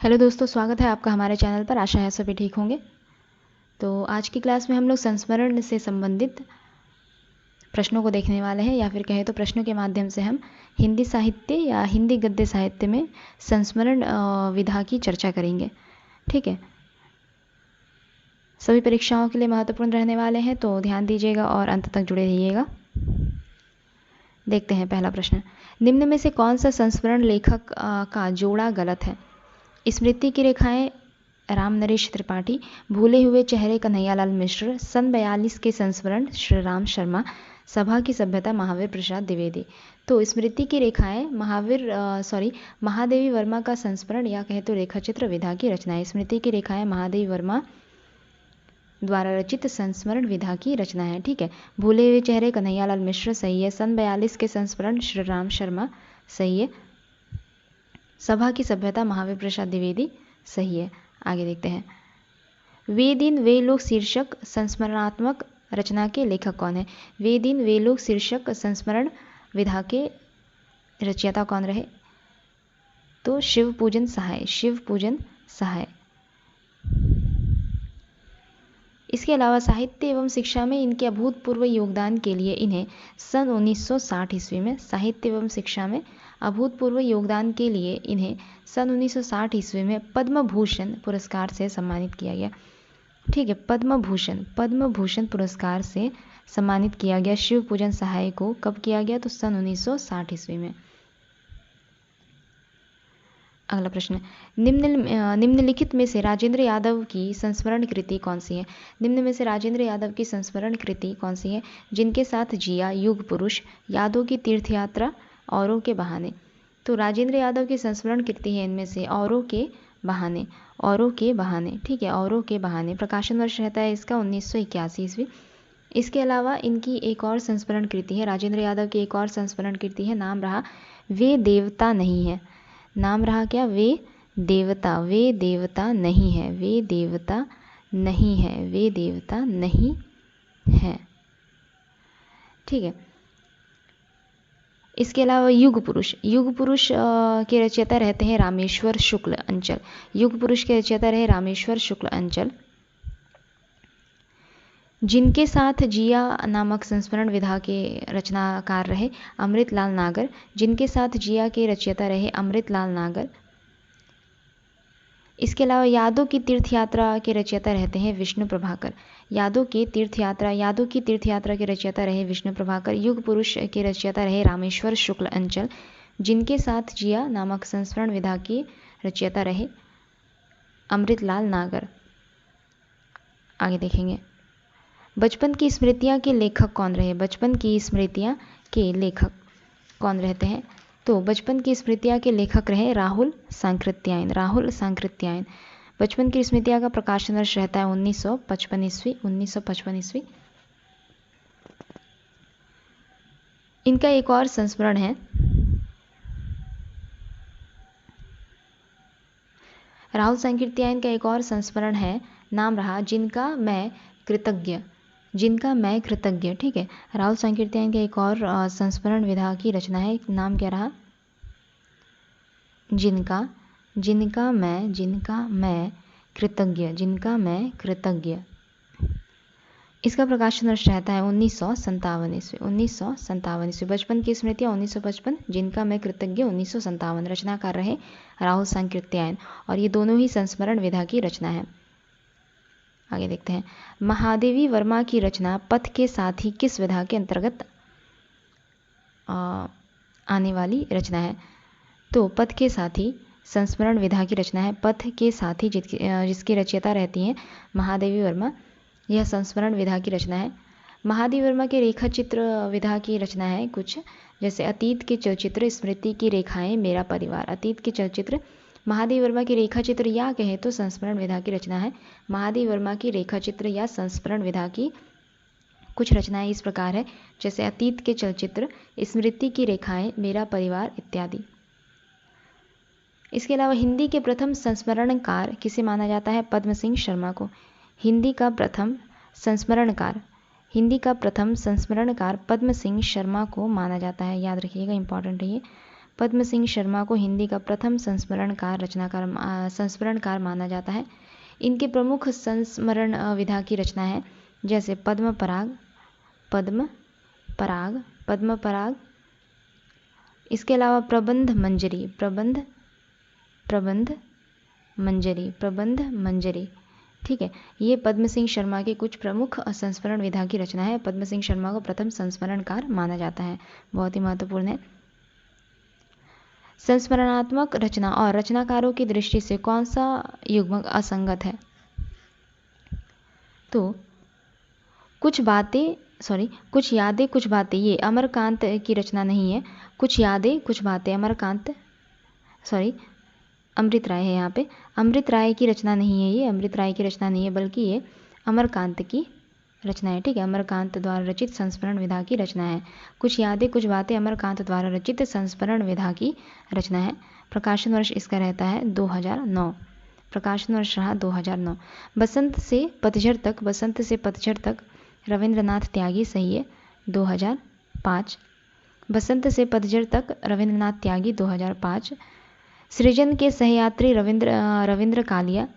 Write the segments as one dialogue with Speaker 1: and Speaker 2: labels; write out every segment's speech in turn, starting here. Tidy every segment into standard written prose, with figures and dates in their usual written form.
Speaker 1: Hello दोस्तों, स्वागत है आपका हमारे चैनल पर। आशा है सभी ठीक होंगे। तो आज की क्लास में हम लोग संस्मरण से संबंधित प्रश्नों को देखने वाले हैं, या फिर कहें तो प्रश्नों के माध्यम से हम हिंदी साहित्य या हिंदी गद्य साहित्य में संस्मरण विधा की चर्चा करेंगे। ठीक है, सभी परीक्षाओं के लिए महत्वपूर्ण रहने वाले हैं, तो ध्यान दीजिएगा और अंत तक जुड़े रहिएगा। देखते हैं पहला प्रश्न। निम्न में से कौन सा संस्मरण लेखक का जोड़ा गलत है? स्मृति की रेखाएं राम नरेश त्रिपाठी, भूले हुए चेहरे कन्हैयालाल मिश्र, सन 42 के संस्मरण श्री राम शर्मा, सभा की सभ्यता महावीर प्रसाद द्विवेदी। तो स्मृति की रेखाएं महादेवी वर्मा का संस्मरण या कहे तो रेखाचित्र विधा की रचना है। स्मृति की रेखाएं महादेवी वर्मा द्वारा रचित संस्मरण विधा की रचना है। ठीक है, भूले हुए चेहरे कन्हैयालाल मिश्र सही है। सन 42 के संस्मरण श्री राम शर्मा सही है। सभा की सभ्यता महावीर प्रसाद द्विवेदी सही है। आगे देखते हैं। वे दिन वे लोग शीर्षक संस्मरणात्मक रचना के लेखक कौन है? वे दिन वे लोग शीर्षक संस्मरण विधा के रचयिता कौन रहे? तो शिवपूजन सहाय। शिवपूजन सहाय। इसके अलावा साहित्य एवं शिक्षा में इनके अभूतपूर्व योगदान के लिए इन्हें सन 1960 ईस्वी में साहित्य एवं शिक्षा में अभूतपूर्व योगदान के लिए इन्हें सन 1960 ईस्वी में पद्म भूषण पुरस्कार से सम्मानित किया गया। ठीक है, पद्म भूषण पुरस्कार से सम्मानित किया गया शिवपूजन सहाय को। कब किया गया? तो सन 1960 ईस्वी में। अगला प्रश्न, निम्नलिखित में से राजेंद्र यादव की संस्मरण कृति कौन सी है? निम्न में से राजेंद्र यादव की संस्मरण कृति कौन सी है? जिनके साथ जिया, युग पुरुष, यादों की तीर्थयात्रा, औरों के बहाने। तो राजेंद्र यादव की संस्मरण कृति है इनमें से औरों के बहाने। औरों के बहाने। ठीक है, औरों के बहाने। प्रकाशन वर्ष रहता है इसका 1981 ईस्वी। इसके अलावा इनकी एक और संस्मरण कृति है, राजेंद्र यादव की एक और संस्मरण कृति है, नाम रहा वे देवता नहीं है। नाम रहा क्या? वे देवता। वे देवता नहीं है। वे देवता नहीं है। वे देवता नहीं है। ठीक है, इसके अलावा युग पुरुष। युग पुरुष के रचयिता रहते हैं रामेश्वर शुक्ल अंचल। युग पुरुष के रचयिता रहे रामेश्वर शुक्ल अंचल। जिनके साथ जिया नामक संस्मरण विधा के रचनाकार रहे अमृतलाल नागर। जिनके साथ जिया के रचयिता रहे अमृतलाल नागर। इसके अलावा यादों की तीर्थयात्रा के रचयिता रहते हैं विष्णु प्रभाकर। यादों की तीर्थयात्रा के रचयिता रहे विष्णु प्रभाकर। युग पुरुष के रचयिता रहे रामेश्वर शुक्ल अंचल। जिनके साथ जिया नामक संस्मरण विधा की रचयिता रहे अमृतलाल नागर। आगे देखेंगे। बचपन की स्मृतियाँ के लेखक कौन रहे? बचपन की स्मृतियाँ के लेखक कौन रहते हैं? तो बचपन की स्मृतियाँ के लेखक रहे राहुल सांकृत्यायन। राहुल सांकृत्यायन। बचपन की स्मृतियाँ का प्रकाशन वर्ष रहता है 1955 ईस्वी। 1955 ईस्वी। इनका एक और संस्मरण है, राहुल सांकृत्यायन का एक और संस्मरण है, नाम रहा जिनका मैं कृतज्ञ। जिनका मैं कृतज्ञ। ठीक है, राहुल सांकृत्यायन के एक और संस्मरण विधा की रचना है, नाम क्या रहा? जिनका मैं कृतज्ञ। जिनका मैं कृतज्ञ। इसका प्रकाशन वर्ष रहता है 1957 ईस्वी। 1957 ईस्वी। बचपन की स्मृतियाँ 1955, जिनका मैं कृतज्ञ 1957। रचनाकार रहे राहुल सांकृत्यायन, और ये दोनों ही संस्मरण विधा की रचना है। आगे देखते हैं। महादेवी वर्मा की रचना पथ के साथी किस विधा के अंतर्गत आने वाली रचना है? तो पथ के साथी संस्मरण विधा की रचना है। पथ के साथी जिसकी रचयिता रहती हैं महादेवी वर्मा, यह संस्मरण विधा की रचना है। महादेवी वर्मा के रेखा चित्र विधा की रचना है कुछ, जैसे अतीत के चलचित्र, स्मृति की रेखाएं, मेरा परिवार। अतीत के चलचित्र महादेवी वर्मा की रेखा चित्र या कहे तो संस्मरण विधा की रचना है। महादेवी वर्मा की रेखा चित्र या संस्मरण विधा की कुछ रचनाएं इस प्रकार है, जैसे अतीत के चलचित्र, स्मृति की रेखाएं, मेरा परिवार इत्यादि। इसके अलावा हिंदी के प्रथम संस्मरणकार किसे माना जाता है? पद्म सिंह शर्मा को। हिंदी का प्रथम संस्मरणकार पद्म सिंह शर्मा को माना जाता है। याद रखिएगा, इंपॉर्टेंट है ये। पद्म सिंह शर्मा को हिंदी का प्रथम संस्मरणकार माना जाता है। इनके प्रमुख संस्मरण विधा की रचना है जैसे पद्म पराग, इसके अलावा प्रबंध मंजरी। ठीक है, ये पद्म सिंह शर्मा के कुछ प्रमुख संस्मरण विधा की रचना है। पद्म सिंह शर्मा को प्रथम संस्मरणकार माना जाता है, बहुत ही महत्वपूर्ण है। संस्मरणात्मक रचना और रचनाकारों की दृष्टि से कौन सा युग्मक असंगत है? तो कुछ यादें कुछ बातें ये अमरकांत की रचना नहीं है। कुछ यादें कुछ बातें अमृत राय है यहाँ पे। अमृत राय की रचना नहीं है ये, अमृत राय की रचना नहीं है, बल्कि ये अमरकांत की रचना है। ठीक है, अमरकांत द्वारा रचित संस्मरण विधा की रचना है। कुछ यादें कुछ बातें अमरकांत द्वारा रचित संस्मरण विधा की रचना है। प्रकाशन वर्ष इसका रहता है 2009, प्रकाशन वर्ष रहा 2009। बसंत से पतझड़ तक रविंद्रनाथ त्यागी, सही है, 2005। बसंत से पतझड़ तक रविंद्रनाथ त्यागी 2005। सृजन के सहयात्री रविंद्र कालिया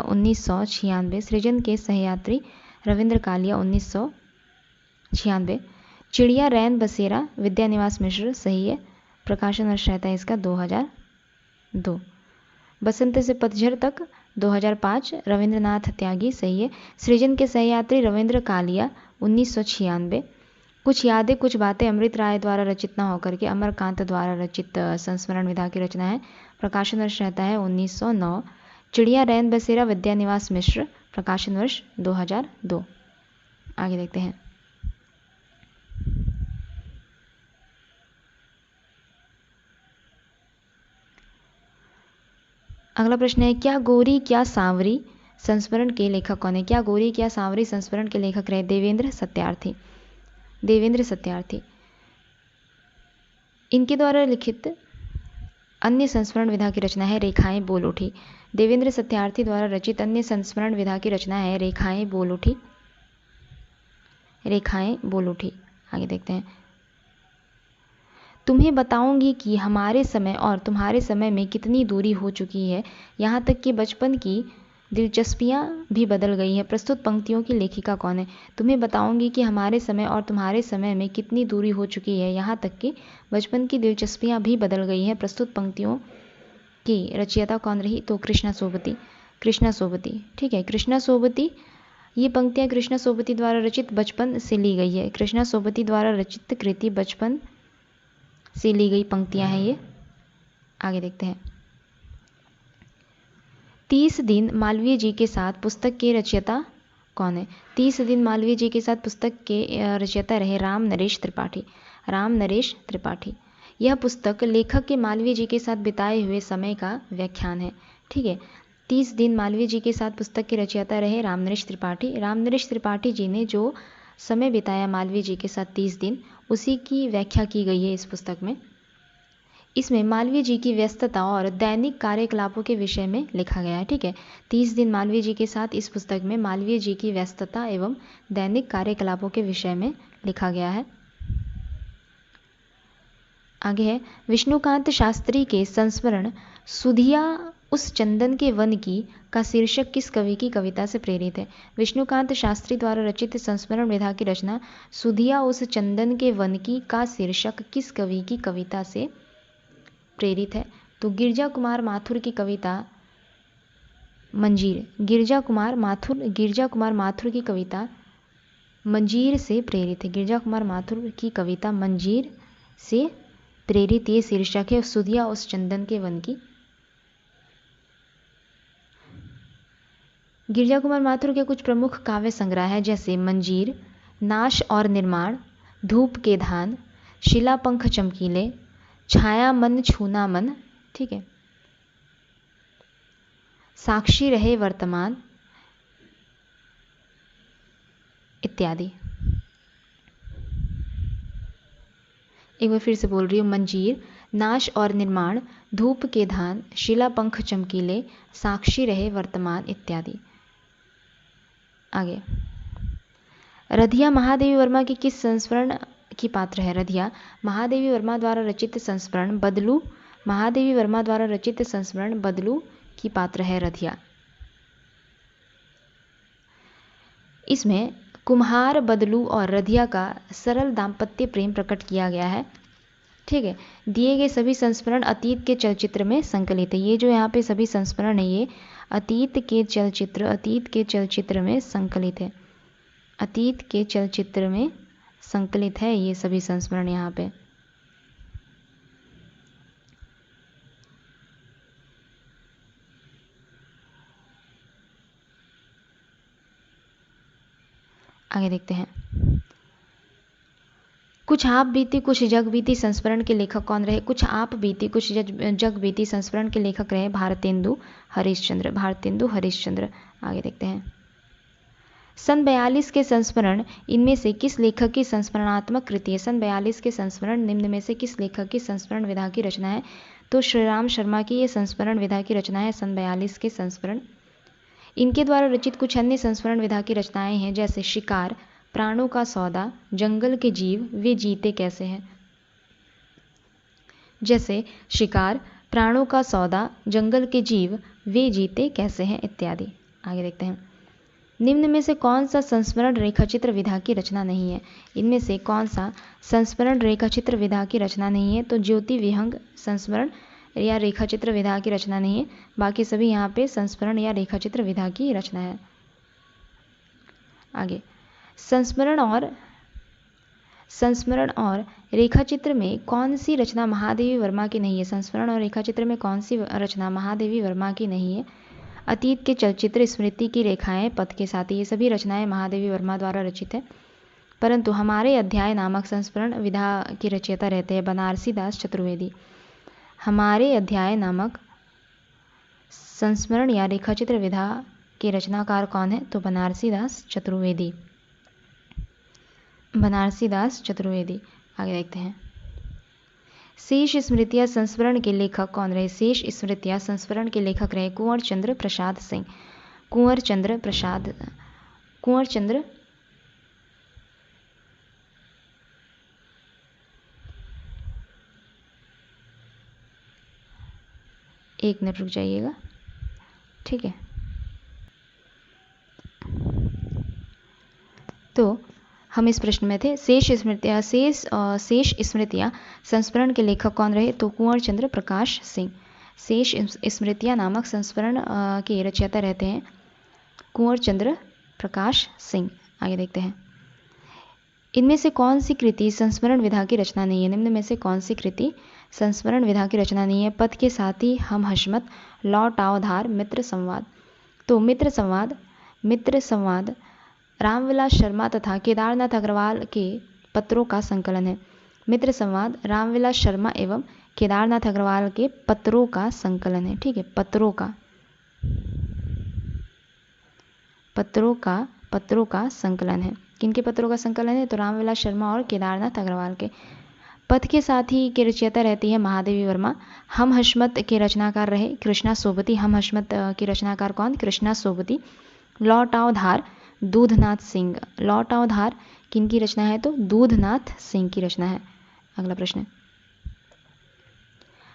Speaker 1: 1996। सृजन के सहयात्री रविंद्र कालिया 1996। चिड़िया रैन बसेरा विद्यानिवास मिश्र, सही है, प्रकाशन वर्ष रहता है इसका 2002। बसंत से पतझड़ तक 2005 रविंद्रनाथ त्यागी, सही है। सृजन के सहयात्री रविंद्र कालिया 1996। कुछ यादें कुछ बातें अमृत राय द्वारा रचित न होकर के अमरकांत द्वारा रचित संस्मरण विधा की रचना है। प्रकाशन वर्ष रहता है 1909। चिड़िया रैन बसेरा विद्यानिवास मिश्र, प्रकाशन वर्ष 2002। आगे देखते हैं। अगला प्रश्न है, क्या गोरी क्या सांवरी संस्मरण के लेखक कौन है? क्या गोरी क्या सांवरी संस्मरण के लेखक रहे? देवेंद्र सत्यार्थी। इनके द्वारा लिखित अन्य संस्मरण विधा की रचना है रेखाएं बोल उठी। देवेंद्र सत्यार्थी द्वारा रचित अन्य संस्मरण विधा की रचना है रेखाएं बोल उठी। आगे देखते हैं। तुम्हें बताऊंगी कि हमारे समय और तुम्हारे समय में कितनी दूरी हो चुकी है, यहाँ तक कि बचपन की दिलचस्पियाँ भी बदल गई हैं। प्रस्तुत पंक्तियों की लेखिका कौन है? तुम्हें बताऊंगी कि हमारे समय और तुम्हारे समय में कितनी दूरी हो चुकी है, यहाँ तक कि बचपन की दिलचस्पियाँ भी बदल गई हैं। प्रस्तुत पंक्तियों की रचयिता कौन रही? तो कृष्णा सोबती। ठीक है, कृष्णा सोबती। ये पंक्तियाँ कृष्णा सोबती द्वारा रचित बचपन से ली गई है। कृष्णा सोबती द्वारा रचित कृति बचपन से ली गई पंक्तियाँ हैं ये। आगे देखते हैं। 30 दिन मालवीय जी के साथ पुस्तक के रचयिता कौन है? 30 दिन मालवीय जी के साथ पुस्तक के रचयिता रहे राम नरेश त्रिपाठी। यह पुस्तक लेखक के मालवीय जी के साथ बिताए हुए समय का व्याख्यान है। ठीक है, 30 दिन मालवीय जी के साथ पुस्तक के रचयिता रहे राम नरेश त्रिपाठी जी ने जो समय बिताया मालवीय जी के साथ 30 दिन, उसी की व्याख्या की गई है इस पुस्तक में। इसमें मालवीय जी की व्यस्तता और दैनिक कार्यकलापों के विषय में लिखा गया है। ठीक है, 30 दिन मालवीय जी के साथ इस पुस्तक में मालवीय जी की व्यस्तता एवं दैनिक कार्यकलापों के विषय में लिखा गया है। आगे है, विष्णुकांत शास्त्री के संस्मरण सुधिया उस चंदन के वन की का शीर्षक किस कवि की कविता से प्रेरित है? विष्णुकांत शास्त्री द्वारा रचित संस्मरण विधा की रचना सुधिया उस चंदन के वन की का शीर्षक किस कवि की कविता से प्रेरित है? तो गिरजा कुमार माथुर की कविता मंजीर। गिरजा कुमार माथुर की कविता मंजीर से प्रेरित है। गिरजा कुमार माथुर की कविता मंजीर से प्रेरित ये शीर्षक है सुधिया उस चंदन के वन की। गिरजा कुमार माथुर के कुछ प्रमुख काव्य संग्रह है जैसे मंजीर, नाश और निर्माण, धूप के धान, शिला पंख चमकीले, छाया मन छूना मन, ठीक है, साक्षी रहे वर्तमान इत्यादि। एक बार फिर से बोल रही हूँ, मंजीर, नाश और निर्माण, धूप के धान, शिला पंख चमकीले, साक्षी रहे वर्तमान इत्यादि। आगे, रधिया महादेवी वर्मा की की पात्र है रधिया। महादेवी वर्मा द्वारा रचित संस्मरण बदलू, महादेवी वर्मा द्वारा रचित संस्मरण बदलू की पात्र है रधिया। इसमें कुम्हार बदलू और रधिया का सरल दाम्पत्य प्रेम प्रकट किया गया है। ठीक है, दिए गए सभी संस्मरण अतीत के चलचित्र में संकलित है। ये जो यहाँ पे सभी संस्मरण है ये अतीत के चलचित्र में संकलित है। अतीत के चलचित्र में संकलित है ये सभी संस्मरण यहाँ पे। आगे देखते हैं। कुछ आप बीती कुछ जग बीती संस्मरण के लेखक कौन रहे? कुछ आप बीती कुछ जग बीती संस्मरण के लेखक रहे भारतेंदु हरिश्चंद्र। भारतेंदु हरिश्चंद्र। आगे देखते हैं। सन 42 के संस्मरण इनमें से किस लेखक की संस्मरणात्मक कृति है? सन 42 के संस्मरण निम्न में से किस लेखक की संस्मरण विधा की रचना है? तो श्रीराम शर्मा की ये संस्मरण विधा की रचना है सन 42 के संस्मरण। इनके द्वारा रचित कुछ अन्य संस्मरण विधा की रचनाएं हैं जैसे शिकार, प्राणों का सौदा, जंगल के जीव, वे जीते कैसे हैं। जैसे शिकार, प्राणों का सौदा, जंगल के जीव, वे जीते कैसे हैं इत्यादि। आगे देखते हैं। निम्न में से कौन सा संस्मरण रेखाचित्र विधा की रचना नहीं है? इनमें से कौन सा संस्मरण रेखाचित्र विधा की रचना नहीं है? तो ज्योति विहंग संस्मरण या रेखाचित्र विधा की रचना नहीं है। बाकी सभी यहाँ पे संस्मरण या रेखाचित्र विधा की रचना है। आगे, संस्मरण और रेखाचित्र में कौन सी रचना महादेवी वर्मा की नहीं है? संस्मरण और रेखाचित्र में कौन सी रचना महादेवी वर्मा की नहीं है? अतीत के चलचित्र, स्मृति की रेखाएं, पथ के साथी, ये सभी रचनाएं महादेवी वर्मा द्वारा रचित है। परंतु हमारे अध्याय नामक संस्मरण विधा के रचयिता रहते हैं बनारसी दास चतुर्वेदी। हमारे अध्याय नामक संस्मरण या रेखाचित्र विधा के रचनाकार कौन है? तो बनारसी दास चतुर्वेदी। बनारसी दास चतुर्वेदी। आगे देखते हैं। शेष स्मृतियाँ संस्मरण के लेखक कौन रहे? शेष स्मृतियाँ संस्मरण के लेखक रहे कुंवर चंद्र प्रसाद सिंह। कुंवर चंद्र एक मिनट रुक जाइएगा। ठीक है, तो हम इस प्रश्न में थे शेष स्मृतियाँ संस्मरण के लेखक कौन रहे? तो कुंवर चंद्र प्रकाश सिंह। शेष स्मृतियाँ नामक संस्मरण के रचयिता रहते हैं कुंवर चंद्र प्रकाश सिंह। आगे देखते हैं। इनमें से कौन सी कृति संस्मरण विधा की रचना नहीं है? निम्न में से कौन सी कृति संस्मरण विधा की रचना नहीं है? पथ के साथी, हम हशमत, लौट आओ धार, मित्र संवाद। तो मित्र संवाद रामविलास शर्मा तथा केदारनाथ अग्रवाल के पत्रों का संकलन है। मित्र संवाद रामविलास शर्मा एवं केदारनाथ अग्रवाल के पत्रों का संकलन है। ठीक है, पत्रों का संकलन है। किनके पत्रों का संकलन है? तो रामविलास शर्मा और केदारनाथ अग्रवाल के। पथ के साथी के रचयिता रहती है महादेवी वर्मा। हम हशमत के रचनाकार रहे कृष्णा सोबती। हम हशमत की रचनाकार कौन? कृष्णा सोबती। लौट आओ धार दूधनाथ सिंह। लौट आओ धार किनकी रचना है? तो दूधनाथ सिंह की रचना है। अगला प्रश्न,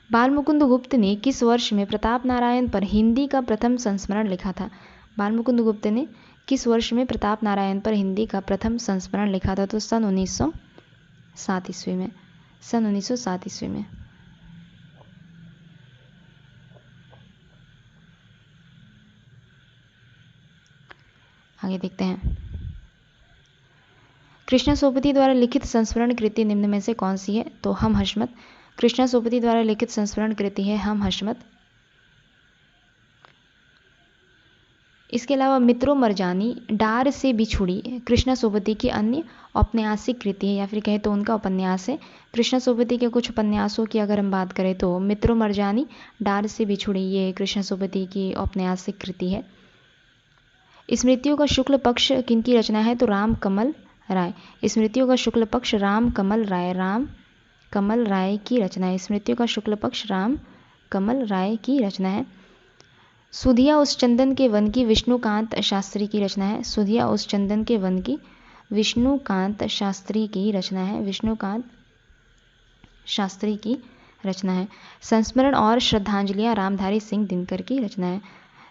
Speaker 1: बालमुकुंद गुप्त ने किस वर्ष में प्रताप नारायण पर हिंदी का प्रथम संस्मरण लिखा था? बालमुकुंद गुप्त ने किस वर्ष में प्रताप नारायण पर हिंदी का प्रथम संस्मरण लिखा था? तो सन 1907 ईस्वी में। सन 1907 ईस्वी में। आगे देखते हैं। कृष्णा सोबती द्वारा लिखित संस्मरण कृति निम्न में से कौन सी है? तो हम हशमत। कृष्णा सोबती द्वारा लिखित संस्मरण कृति है हम हशमत। इसके अलावा मित्रों मरजानी, डार से बिछुड़ी कृष्णा सोबती की अन्य औपन्यासिक कृति है, या फिर कहें तो उनका उपन्यास है। कृष्णा सोबती के कुछ उपन्यासों की अगर हम बात करें तो मित्रों मरजानी, डार से बिछुड़ी, ये कृष्णा सोबती की औपन्यासिक कृति है। स्मृतियों का शुक्ल पक्ष किनकी रचना है? तो राम कमल राय। स्मृतियों का शुक्ल पक्ष राम कमल राय की रचना है। स्मृतियों का शुक्ल पक्ष राम कमल राय की रचना है। सुधिया उस चंदन के वन की विष्णुकांत शास्त्री की रचना है। सुधिया उस चंदन के वन की विष्णुकांत शास्त्री की रचना है। विष्णुकांत शास्त्री की रचना है। संस्मरण और श्रद्धांजलियाँ रामधारी सिंह दिनकर की रचना है।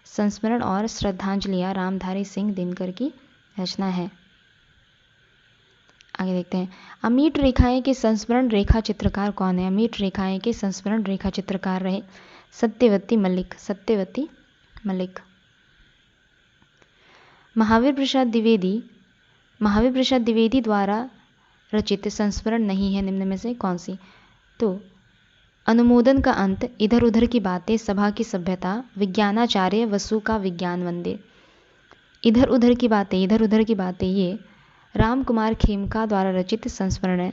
Speaker 1: संस्मरण और श्रद्धांजलियाँ रामधारी सिंह दिनकर की रचना है। आगे देखते हैं, अमीट रेखाएं के संस्मरण रेखा चित्रकार कौन है? अमीट रेखाएं के संस्मरण रेखा चित्रकार रहे सत्यवती मलिक। सत्यवती मलिक। महावीर प्रसाद द्विवेदी द्वारा रचित संस्मरण नहीं है निम्न में से कौन सी? तो अनुमोदन का अंत, इधर उधर की बातें, सभा की सभ्यता, विज्ञानाचार्य वसु का विज्ञान मंदिर। इधर उधर की बातें ये राम कुमार खेमका द्वारा रचित संस्मरण है।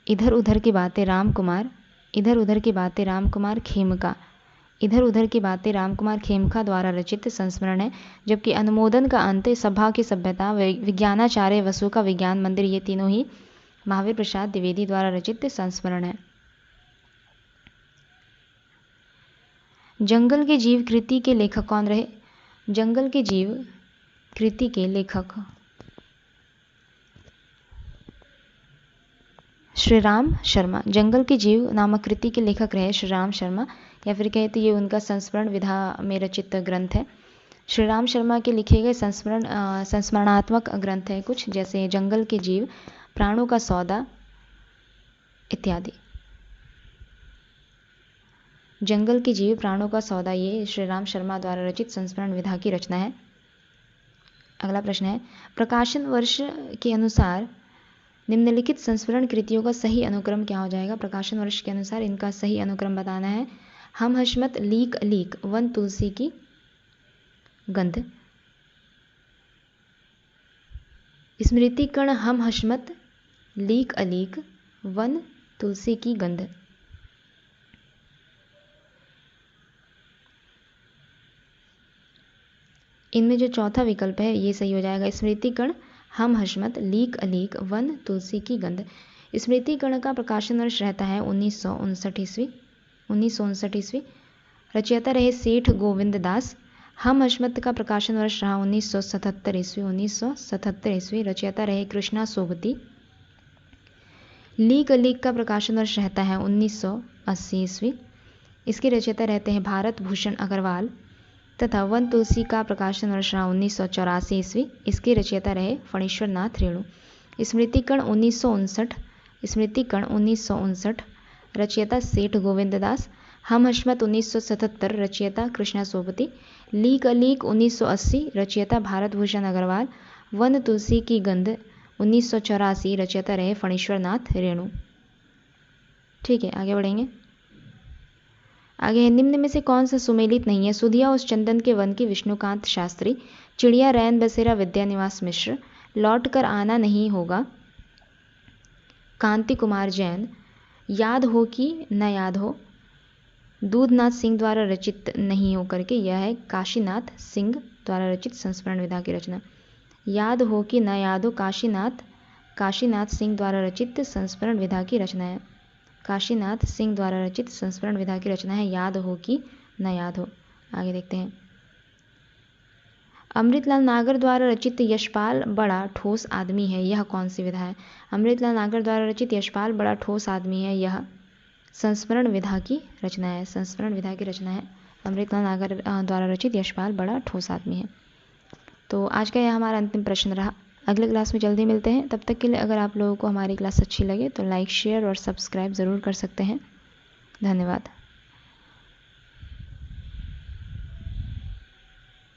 Speaker 1: इधर उधर की बातें राम कुमार खेमका द्वारा रचित संस्मरण है। जबकि अनुमोदन का अंत, सभा की सभ्यता, विज्ञानाचार्य वसु का विज्ञान मंदिर, ये तीनों ही महावीर प्रसाद द्विवेदी द्वारा रचित संस्मरण है। जंगल के जीव कृति के लेखक कौन रहे? जंगल के जीव कृति के लेखक श्री राम शर्मा। जंगल के जीव नामक कृति के लेखक रहे श्री राम शर्मा, या फिर कहे तो ये उनका संस्मरण विधा में रचित ग्रंथ है। श्री राम शर्मा के लिखे गए संस्मरणात्मक ग्रंथ है कुछ, जैसे जंगल के जीव, प्राणों का सौदा इत्यादि। जंगल के जीव, प्राणों का सौदा, ये श्री राम शर्मा द्वारा रचित संस्मरण विधा की रचना है। अगला प्रश्न है, प्रकाशन वर्ष के अनुसार निम्नलिखित संस्मरण कृतियों का सही अनुक्रम क्या हो जाएगा? प्रकाशन वर्ष के अनुसार इनका सही अनुक्रम बताना है। हम हशमत लीक अलीक वन तुलसी की गंध। स्मृति कण हम हशमत लीक अलीक वन तुलसी की गंध। इनमें जो चौथा विकल्प है ये सही हो जाएगा। स्मृति कण हम हशमत लीक अलीक वन तुलसी की गंध। स्मृति कण का प्रकाशन वर्ष रहता है 1959 ईस्वी। रचयिता रहे सेठ गोविंद दास। हम हशमत का प्रकाशन वर्ष रहा 1977 ईस्वी। रचयिता रहे कृष्णा सोबती। लीक अलीक का प्रकाशन वर्ष रहता है 1980 ईस्वी। इसके रचयिता रहते हैं भारत भूषण अग्रवाल। तथा वन तुलसी का प्रकाशन वर्ष रहा 1984 ईस्वी। इसके रचयिता रहे फणीश्वर नाथ रेणु। स्मृति कण 1959, रचयिता सेठ गोविंद दास। हम हशमत 1977, रचयिता कृष्णा सोबती। लीक अलीक 1980, रचयिता भारत भूषण अग्रवाल। वन तुलसी की गंध 1984, रचयिता रहे फणीश्वर नाथ रेणु। ठीक है, आगे बढ़ेंगे। आगे, निम्न में से कौन सा सुमेलित नहीं है? सुधिया उस चंदन के वन की विष्णुकांत शास्त्री। चिड़िया रैन बसेरा विद्यानिवास मिश्र। लौट कर आना नहीं होगा कांति कुमार जैन। याद हो कि न याद हो दूधनाथ सिंह द्वारा रचित नहीं हो करके, यह है काशीनाथ सिंह द्वारा रचित संस्मरण विधा की रचना। याद हो कि न याद हो काशीनाथ सिंह द्वारा रचित संस्मरण विधा की रचना है। काशीनाथ सिंह द्वारा रचित संस्मरण विधा की रचना है याद हो कि न याद हो। आगे देखते हैं, अमृतलाल नागर द्वारा रचित यशपाल बड़ा ठोस आदमी है, यह कौन सी विधा है? अमृतलाल नागर द्वारा रचित यशपाल बड़ा ठोस आदमी है, यह संस्मरण विधा की रचना है। संस्मरण विधा की रचना है अमृतलाल नागर द्वारा रचित यशपाल बड़ा ठोस आदमी है। तो आज का यह हमारा अंतिम प्रश्न रहा। अगले क्लास में जल्दी मिलते हैं। तब तक के लिए अगर आप लोगों को हमारी क्लास अच्छी लगे तो लाइक, शेयर और सब्सक्राइब ज़रूर कर सकते हैं। धन्यवाद।